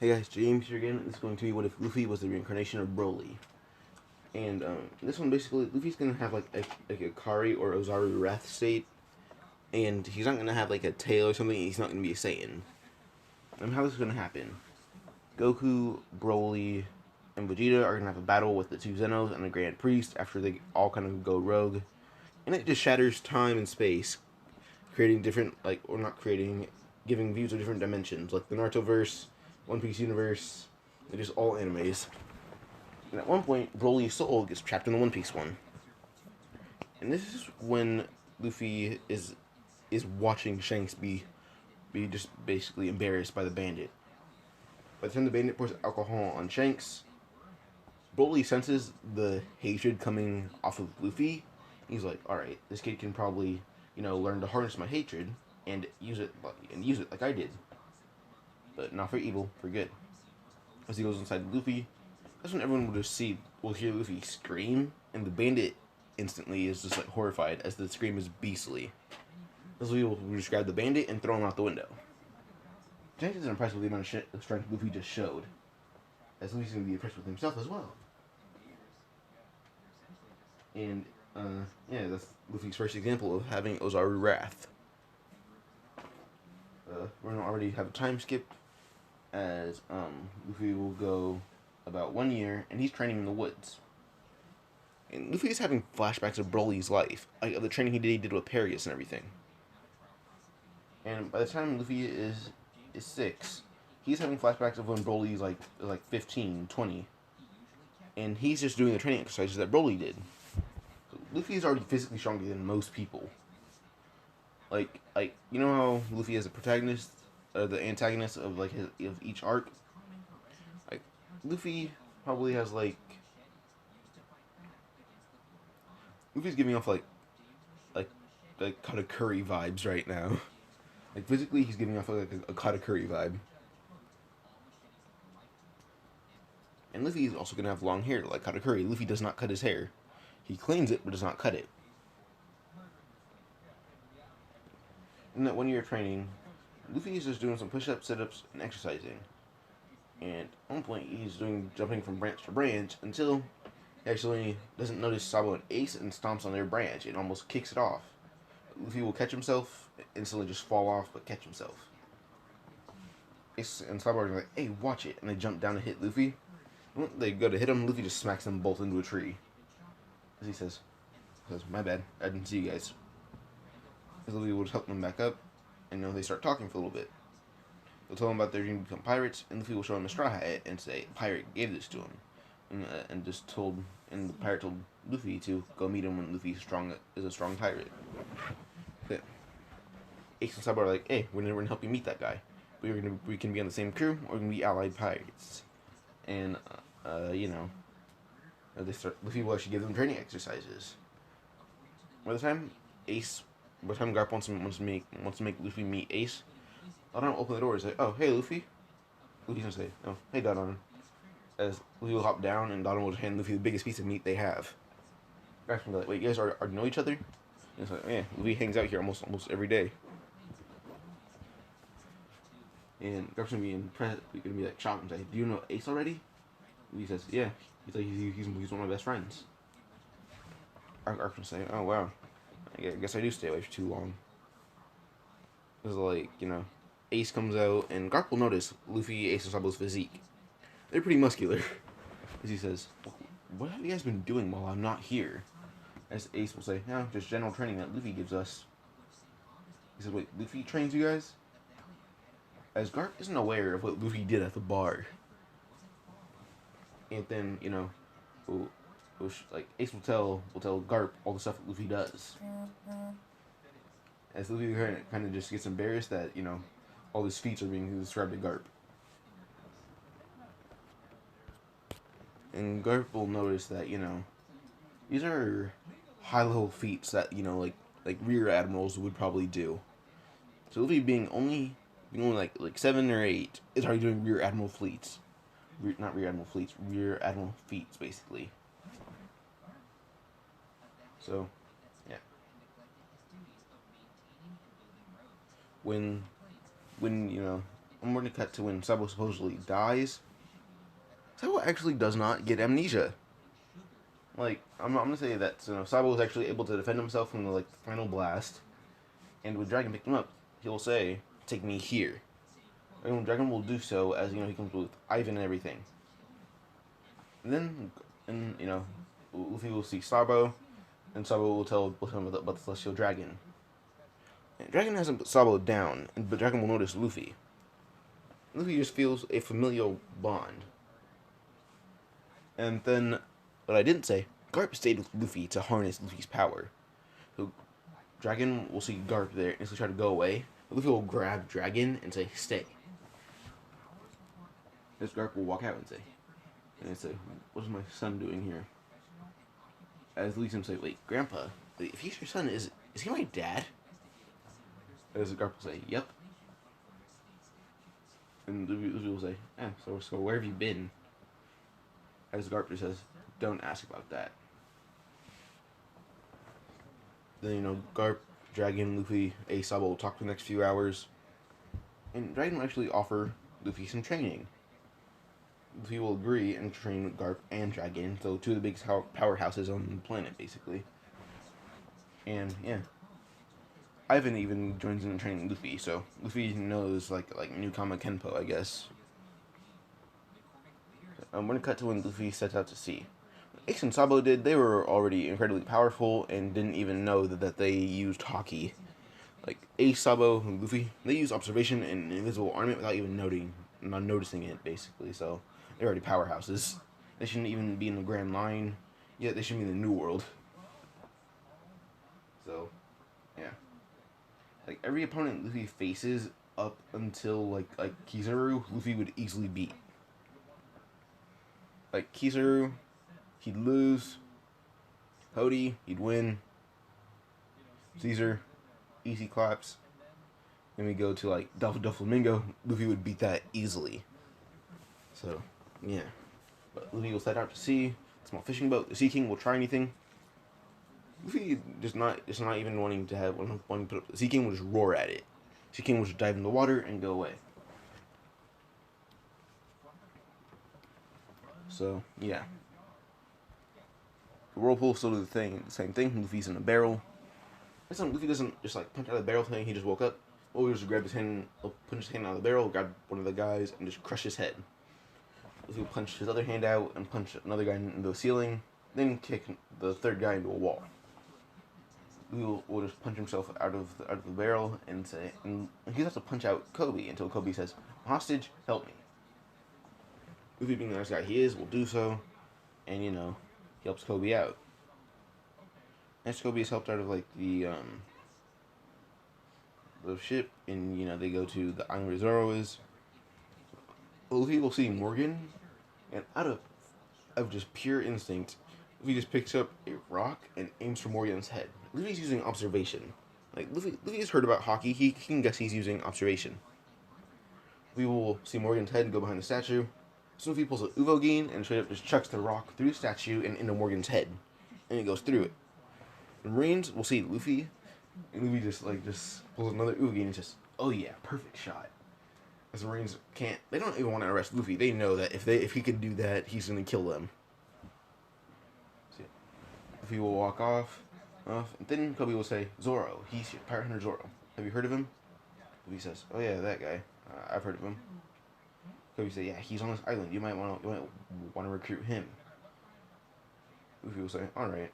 Hey guys, James here again. This is going to be what if Luffy was the reincarnation of Broly. And this one basically, Luffy's gonna have like a Kari or Ozaru Wrath state, and he's not gonna have like a tail or something. He's not gonna be a Saiyan. And how this is gonna happen? Goku, Broly, and Vegeta are gonna have a battle with the two Zenos and the Grand Priest after they all kind of go rogue, and it just shatters time and space, creating different or not creating, giving views of different dimensions like the Naruto verse, One Piece universe, and just all animes. And at one point, Broly's soul gets trapped in the One Piece one. And this is when Luffy is watching Shanks be just basically embarrassed by the bandit. By the time the bandit pours alcohol on Shanks, Broly senses the hatred coming off of Luffy. He's like, alright, this kid can probably, learn to harness my hatred and use it like I did. But not for evil, for good. As he goes inside Luffy, that's when everyone will hear Luffy scream, and the bandit instantly is just like horrified as the scream is beastly. As Luffy will just grab the bandit and throw him out the window. Shanks isn't impressed with the amount of strength Luffy just showed, as Luffy's going to be impressed with himself as well. And that's Luffy's first example of having Ozaru Wrath. We're going to already have a time skip, as Luffy will go about 1 year, and he's training in the woods. And Luffy is having flashbacks of Broly's life, like of the training he did with Perius and everything. And by the time Luffy is 6, he's having flashbacks of when Broly's like 15, 20. And he's just doing the training exercises that Broly did. So Luffy is already physically stronger than most people. Like you know how Luffy is the protagonist, or the antagonist of of each arc. Like Luffy probably has Luffy's giving off like Katakuri vibes right now. Like physically, he's giving off like a Katakuri vibe. And Luffy is also gonna have long hair like Katakuri. Luffy does not cut his hair. He cleans it, but does not cut it. In that 1 year of training, Luffy is just doing some push-ups, sit-ups, and exercising. And at one point, he's doing jumping from branch to branch until he actually doesn't notice Sabo and Ace and stomps on their branch and almost kicks it off. Luffy will catch himself, instantly just fall off, but catch himself. Ace and Sabo are like, hey, watch it, and they jump down to hit Luffy. When they go to hit him, Luffy just smacks them both into a tree. As he says, my bad, I didn't see you guys. As Luffy will just help them back up, and they start talking for a little bit. They'll tell him about their dream to become pirates, and Luffy will show him a straw hat and say a pirate gave this to him. And the pirate told Luffy to go meet him when Luffy is a strong pirate. Okay. Ace and Sabo are like, hey, we're gonna help you meet that guy. We can be on the same crew, or we can be allied pirates. And Luffy will actually give them training exercises. By the time Garp wants to make Luffy meet Ace, Don will open the door and say, oh, hey, Luffy. Luffy's gonna say, oh, hey, Don. As Luffy will hop down, and Don will just hand Luffy the biggest piece of meat they have. Garp's gonna be like, wait, you guys are know each other? And it's like, yeah, Luffy hangs out here almost every day. And Garp's gonna be impressed. He's gonna be like shocked and say, do you know Ace already? Luffy says, yeah. He's like, he's one of my best friends. Garp's gonna say, oh, wow. I guess I do stay away for too long. Because, Ace comes out, and Garp will notice Luffy, Ace, and Sabo's physique. They're pretty muscular. As he says, what have you guys been doing while I'm not here? As Ace will say, yeah, just general training that Luffy gives us. He says, wait, Luffy trains you guys? As Garp isn't aware of what Luffy did at the bar. And then, Ace will tell Garp all the stuff that Luffy does. As Luffy kind of just gets embarrassed that, all his feats are being described to Garp. And Garp will notice that, these are high-level feats that, like rear admirals would probably do. So Luffy being only like 7 or 8 is already doing rear admiral fleets. Not rear admiral fleets, rear admiral feats, basically. So, yeah. When I'm going to cut to when Sabo supposedly dies. Sabo actually does not get amnesia. Like, I'm gonna say that Sabo was actually able to defend himself from the final blast, and when Dragon picked him up, he'll say, "Take me here." And when Dragon will do so, as he comes with Ivan and everything. And then, Luffy will see Sabo, and Sabo will tell him about the Celestial Dragon. And Dragon hasn't put Sabo down, but Dragon will notice Luffy. Luffy just feels a familial bond. And then, what I didn't say, Garp stayed with Luffy to harness Luffy's power. So Dragon will see Garp there and he'll try to go away. But Luffy will grab Dragon and say, "Stay." This Garp will walk out and say, "What is my son doing here?" As Luffy will say, "Wait, Grandpa, if he's your son, is he my dad?" As Garp will say, "Yep." And Luffy will say, so where have you been?" As Garp just says, "Don't ask about that." Then, Garp, Dragon, Luffy, Sabo will talk for the next few hours. And Dragon will actually offer Luffy some training. Luffy will agree and train with Garp and Dragon, so two of the biggest powerhouses on the planet, basically. And, yeah. Ivan even joins in training Luffy, so Luffy knows, Newkama Kenpo, I guess. I'm going to cut to when Luffy sets out to sea. Ace and Sabo did, they were already incredibly powerful and didn't even know that they used Haki. Ace, Sabo, and Luffy, they use observation and invisible armament without even not noticing it, basically, so they're already powerhouses. They shouldn't even be in the Grand Line, yet they should be in the New World. So, yeah. Every opponent Luffy faces up until, Kizaru, Luffy would easily beat. Kizaru, he'd lose. Hody, he'd win. Caesar, easy claps. Then we go to Doflamingo, Luffy would beat that easily. So, yeah. But Luffy will set out to sea, small fishing boat, the Sea King will try anything. Luffy just not even wanting to put up. The Sea King will just roar at it. Sea King will just dive in the water and go away. So, yeah. The whirlpool still do the same thing. Luffy's in a barrel. This time Luffy doesn't just punch out of the barrel thing. He just woke up. Or he just grab his hand, punch his hand out of the barrel, grab one of the guys, and just crush his head. Luffy will punch his other hand out and punch another guy into the ceiling, then kick the third guy into a wall. Luffy will just punch himself out of the barrel and he has to punch out Kobe until Kobe says, "Hostage, help me." Luffy, being the nice guy he is, will do so, and he helps Kobe out. Next, Kobe is helped out of the ship, and they go to the island where Zoro is. Luffy will see Morgan, and out of just pure instinct, Luffy just picks up a rock and aims for Morgan's head. Luffy's using observation. Luffy has heard about Haki. He can guess he's using observation. We will see Morgan's head go behind the statue. So Luffy pulls a Uvogin and straight up just chucks the rock through the statue and into Morgan's head, and it goes through it. The Marines will see Luffy, and Luffy just pulls another Uvogin and just, "Oh yeah, perfect shot." As the Marines they don't even want to arrest Luffy. They know that if he could do that, he's gonna kill them. So Luffy will walk off, and then Kobe will say, "Zoro, he's Pirate Hunter Zoro. Have you heard of him?" Luffy says, "Oh yeah, that guy. I've heard of him." Kobe says, "Yeah, he's on this island. You might want to recruit him." Luffy will say, "All right."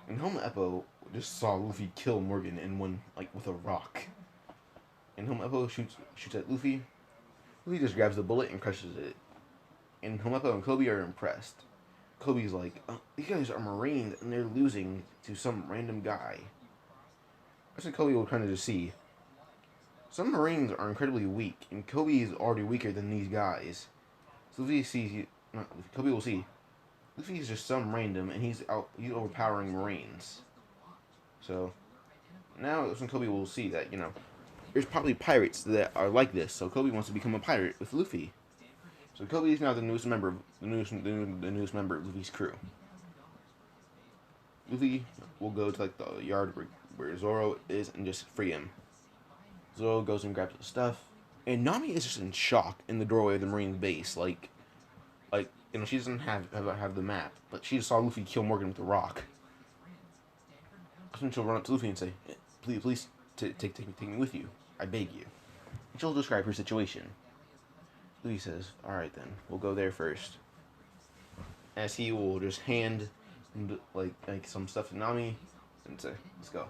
And Helma Eppo just saw Luffy kill Morgan in one with a rock. And Helma Eppo shoots at Luffy. Luffy just grabs the bullet and crushes it. And Helma Eppo and Kobe are impressed. Kobe's like, "These guys are Marines and they're losing to some random guy." That's what Kobe will kind of just see. Some Marines are incredibly weak, and Kobe is already weaker than these guys. So Kobe will see, Luffy is just some random, and he's overpowering Marines. So, now that's when Kobe will see that, there's probably pirates that are like this, so Kobe wants to become a pirate with Luffy. So Kobe is now the newest member of Luffy's crew. Luffy will go to the yard where Zoro is and just free him. Zoro goes and grabs the stuff, And Nami is just in shock in the doorway of the Marine base, she doesn't have the map, but she just saw Luffy kill Morgan with a rock. So she'll run up to Luffy and say, please, take me with you. I beg you. And she'll describe her situation. Luffy says, alright then, we'll go there first. As he will just hand, like some stuff to Nami, and say, let's go.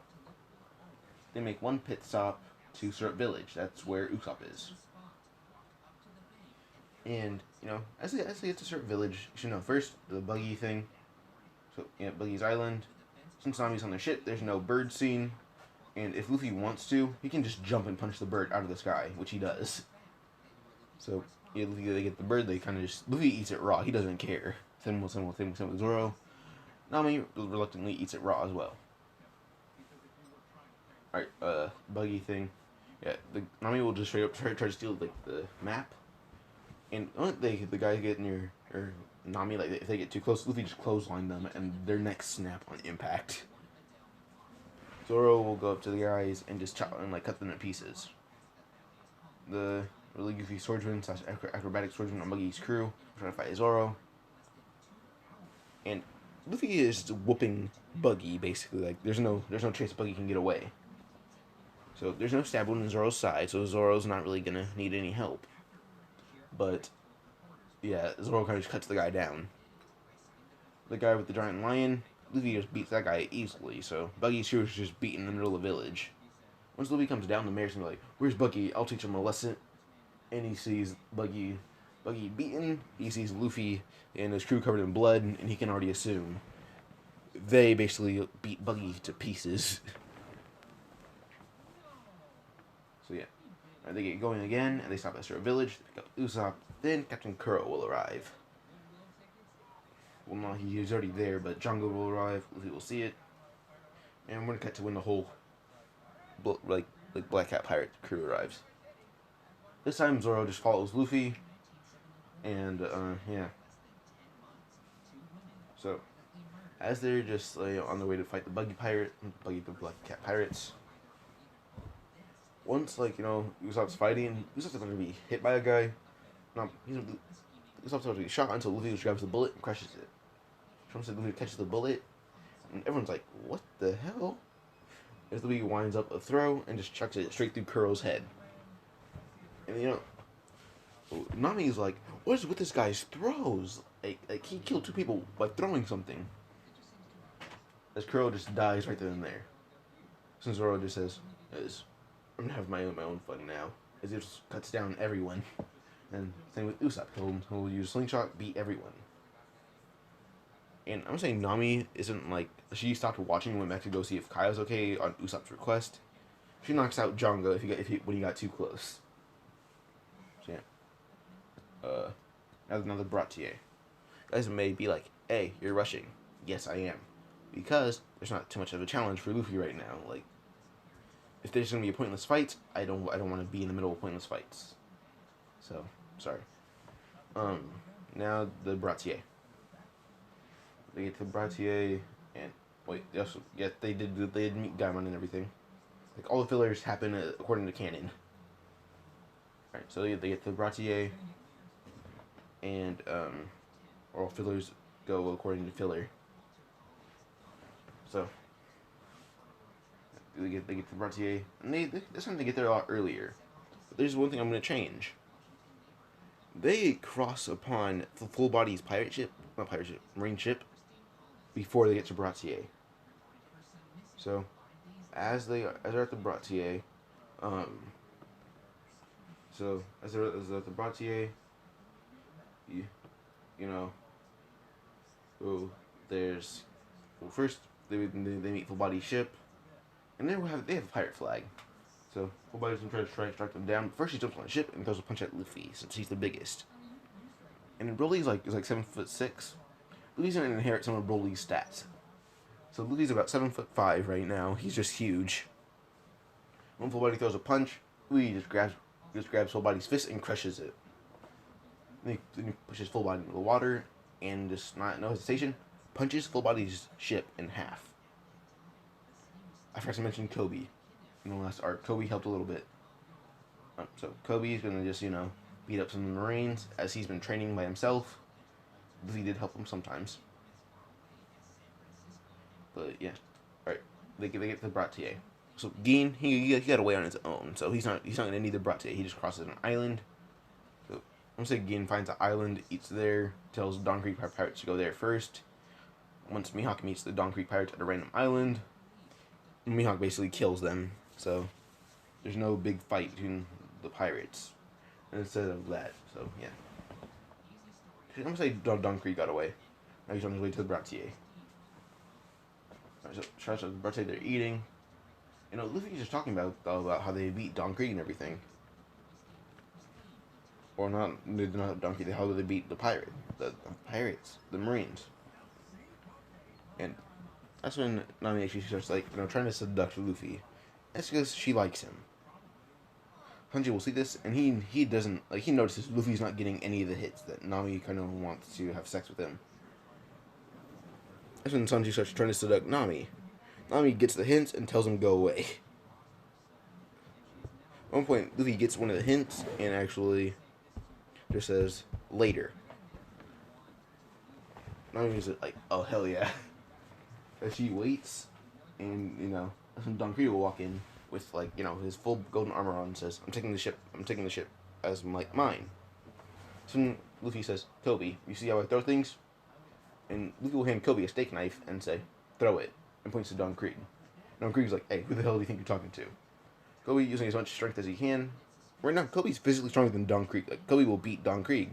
They make one pit stop to Syrup Village. That's where Usopp is. And, as they get to Syrup Village, you should know first, the Buggy thing. So, Buggy's Island. Since Nami's on the ship, there's no bird scene. And if Luffy wants to, he can just jump and punch the bird out of the sky, which he does. So, they get the bird, they kind of just... Luffy eats it raw, he doesn't care. Same with Zoro. Nami reluctantly eats it raw as well. Alright, Buggy thing. Yeah, Nami will just straight up try to steal, the map. And the guys get near... Or Nami, if they get too close, Luffy just clothesline them, and their necks snap on impact. Zoro will go up to the guys and just chop and cut them to pieces. The really goofy swordsman / acrobatic swordsman on Buggy's crew trying to fight Zoro. And Luffy is whooping Buggy basically. There's no chance Buggy can get away. So there's no stab wound in Zoro's side, so Zoro's not really gonna need any help. But yeah, Zoro kind of just cuts the guy down. The guy with the giant lion, Luffy just beats that guy easily, so Buggy's crew is just beaten in the middle of the village. Once Luffy comes down, the mayor's gonna be like, where's Buggy? I'll teach him a lesson. And he sees Buggy beaten, he sees Luffy and his crew covered in blood, and he can already assume they basically beat Buggy to pieces. So yeah, they get going again, and they stop at Syrup Village, they pick up Usopp, then Captain Kuro will arrive. Well, no, he's already there, but Django will arrive, Luffy will see it, and we're gonna cut to when the whole, Black Cat Pirate crew arrives. This time, Zoro just follows Luffy, and, yeah. So, as they're just, on their way to fight the Buggy the Black Cat Pirates, once, Usopp's fighting, Usopp's about to be hit by a guy. No, Usopp's about to be shot until Luffy just grabs the bullet and crushes it. Trunks said Luffy catches the bullet, and everyone's like, what the hell? As Luffy winds up a throw and just chucks it straight through Kuro's head. And, Nami's like, what is with this guy's throws? He killed 2 people by throwing something. As Kuro just dies right then and there. Since Zoro just says, I'm gonna have my own fun now. As he just cuts down everyone. And same with Usopp. He'll use slingshot, beat everyone. And I'm saying Nami isn't she stopped watching and went back to go see if Kai's okay on Usopp's request. She knocks out Django when he got too close. So yeah. Now the Baratie. Guys may be like, hey, you're rushing. Yes, I am. Because there's not too much of a challenge for Luffy right now. If there's gonna be a pointless fight, I don't want to be in the middle of pointless fights. So, sorry. Now the Baratie. They get to the Baratie, and wait, they did meet Gaimon and everything. All the fillers happen according to canon. Alright, so they get to the Baratie, and all fillers go according to filler. So they get to the Baratie, and this time they get there a lot earlier. But there's one thing I'm gonna change. They cross upon the Full Body's marine ship, before they get to Baratie. So, as they're at the Baratie, first they meet Full Body's ship, and they have a pirate flag. So Full Body's gonna try to strike them down. First, he jumps on the ship and goes to punch at Luffy since he's the biggest. And Broly's is 7'6". Luffy's gonna inherit some of Broly's stats. So Luffy's about 7'5" right now. He's just huge. When Full Body throws a punch, Luffy just grabs Full Body's fist and crushes it. Then he pushes Full Body into the water and just no hesitation punches Full Body's ship in half. I forgot to mention Kobe in the last arc. Kobe helped a little bit. So Kobe's gonna just, beat up some of the Marines as he's been training by himself. Luffy did help him sometimes. But yeah. Alright. They get to Baratie. So Gin, he got away on his own, so he's not gonna need the Baratie. He just crosses an island. So I'm gonna say Gin finds an island, eats there, tells Don Creek pirates to go there first. Once Mihawk meets the Don Creek pirates at a random island, Mihawk basically kills them. So there's no big fight between the pirates instead of that. So yeah, I'm gonna say Don Creek got away. Now he's on his way to the Baratie. So shout out to the Baratie they're eating. Luffy's just talking about how they beat Don Creek and everything. Or not, they did not Don Creek. How did they beat the pirates, the Marines? And that's when Nami actually starts trying to seduce Luffy. That's because she likes him. Hanji will see this, and he doesn't he notices Luffy's not getting any of the hits that Nami kind of wants to have sex with him. That's when Sanji starts trying to seduce Nami. Nami gets the hints and tells him go away. At one point, Luffy gets one of the hints and actually just says later. Nami's like, oh hell yeah. As she waits, and Don Creek will walk in with his full golden armor on and says, I'm taking the ship as mine. So Luffy says, Kobe, you see how I throw things? And Luffy will hand Kobe a steak knife and say, throw it, and points to Don Creek. Don Creek's like, hey, who the hell do you think you're talking to? Kobe using as much strength as he can. Right now, Kobe's physically stronger than Don Creek. Kobe will beat Don Creek.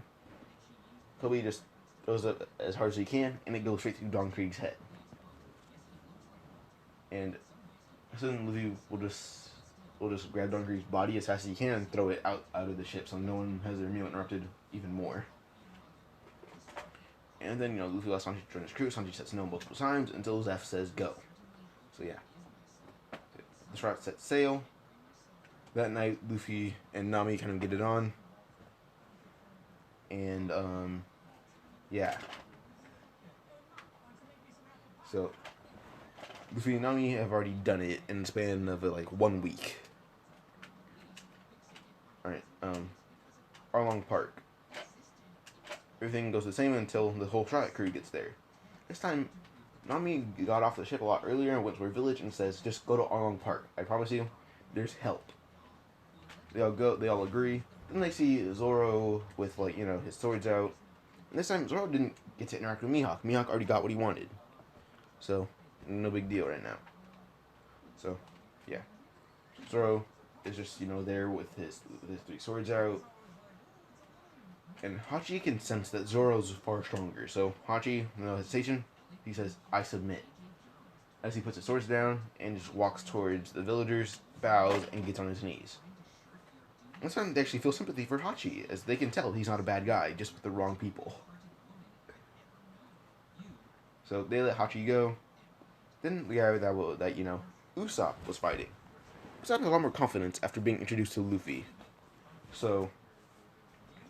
Kobe just throws up as hard as he can, and it goes straight through Don Creek's head. And so then Luffy will just grab Don Creek's body as fast as he can and throw it out of the ship so no one has their meal interrupted even more. And then, Luffy lets Sanji join his crew. Sanji sets no multiple times until Zeph says go. So yeah. The shroud sets sail. That night, Luffy and Nami kind of get it on. And, yeah. So Luffy and Nami have already done it in the span of 1 week. Alright, Arlong Park. Everything goes the same until the whole Shroud crew gets there. This time, Nami got off the ship a lot earlier and went to her village and says, just go to Arlong Park. I promise you, there's help. They all agree. Then they see Zoro with his swords out. And this time Zoro didn't get to interact with Mihawk. Mihawk already got what he wanted. So no big deal right now. So, yeah. Zoro is just, there with his 3 swords out. And Hachi can sense that Zoro's far stronger. So, Hachi, no hesitation, he says, I submit. As he puts his swords down and just walks towards the villagers, bows, and gets on his knees. This time they actually feel sympathy for Hachi, as they can tell he's not a bad guy, just with the wrong people. So, they let Hachi go. Then the guy that Usopp was fighting. Usopp has a lot more confidence after being introduced to Luffy. So,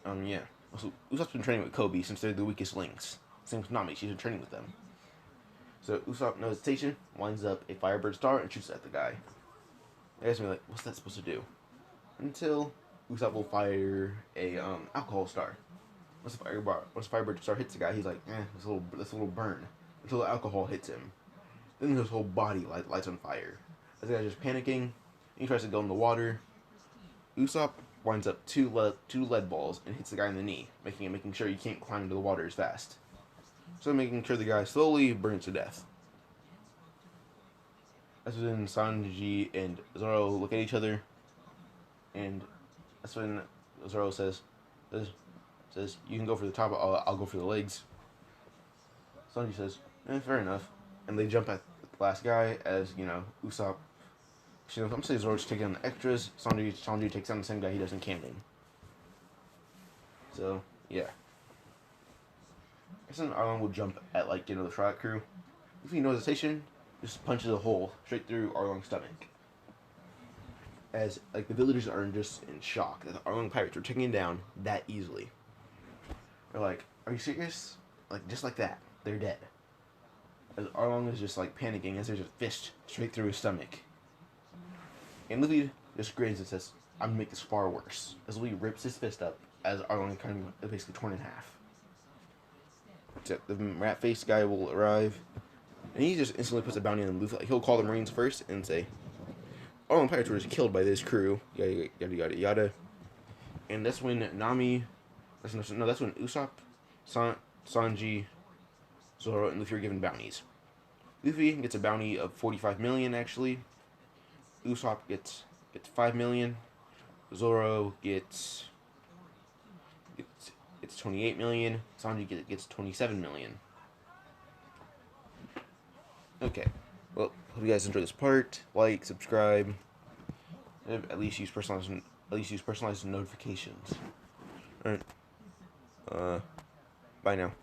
yeah. Also, Usopp's been training with Kobe since they're the weakest links. Same with Nami, she's been training with them. So, Usopp, no hesitation, winds up a Firebird Star and shoots at the guy. You guys may be like, what's that supposed to do? Until Usopp will fire a Alcohol Star. Once the Firebird Star hits the guy, he's like, this little burn. Until the alcohol hits him. Then his whole body lights on fire. As the guy's just panicking, he tries to go in the water. Usopp winds up two lead balls and hits the guy in the knee, making sure he can't climb into the water as fast. So making sure the guy slowly burns to death. That's when Sanji and Zoro look at each other, and that's when Zoro says, you can go for the top, I'll go for the legs. Sanji says, fair enough. And they jump at the last guy as, Usopp. I'm going to say Zoro's taking on the extras. Sanji takes on the same guy he does in camping. So, yeah. I guess then Arlong will jump at, the Shroud crew. If he knows the station, just punches a hole straight through Arlong's stomach. As, the villagers are just in shock that the Arlong pirates are taking him down that easily. They're like, are you serious? Just like that. They're dead. As Arlong is just panicking as there's a fist straight through his stomach. And Luffy just grins and says, I'm gonna make this far worse. As Luffy rips his fist up, as Arlong kind of basically torn in half. So the rat face guy will arrive, and he just instantly puts a bounty on Luffy. Like, he'll call the Marines first and say, "Arlong pirates were just killed by this crew." Yada yada yada yada. And that's when Nami, that's when Usopp, Sanji, Zoro, and Luffy are given bounties. Luffy gets a bounty of 45 million actually. Usopp gets 5 million. Zoro gets 28 million. Sanji gets 27 million. Okay. Well, hope you guys enjoyed this part. Like, subscribe. At least use personalized notifications. Alright. Bye now.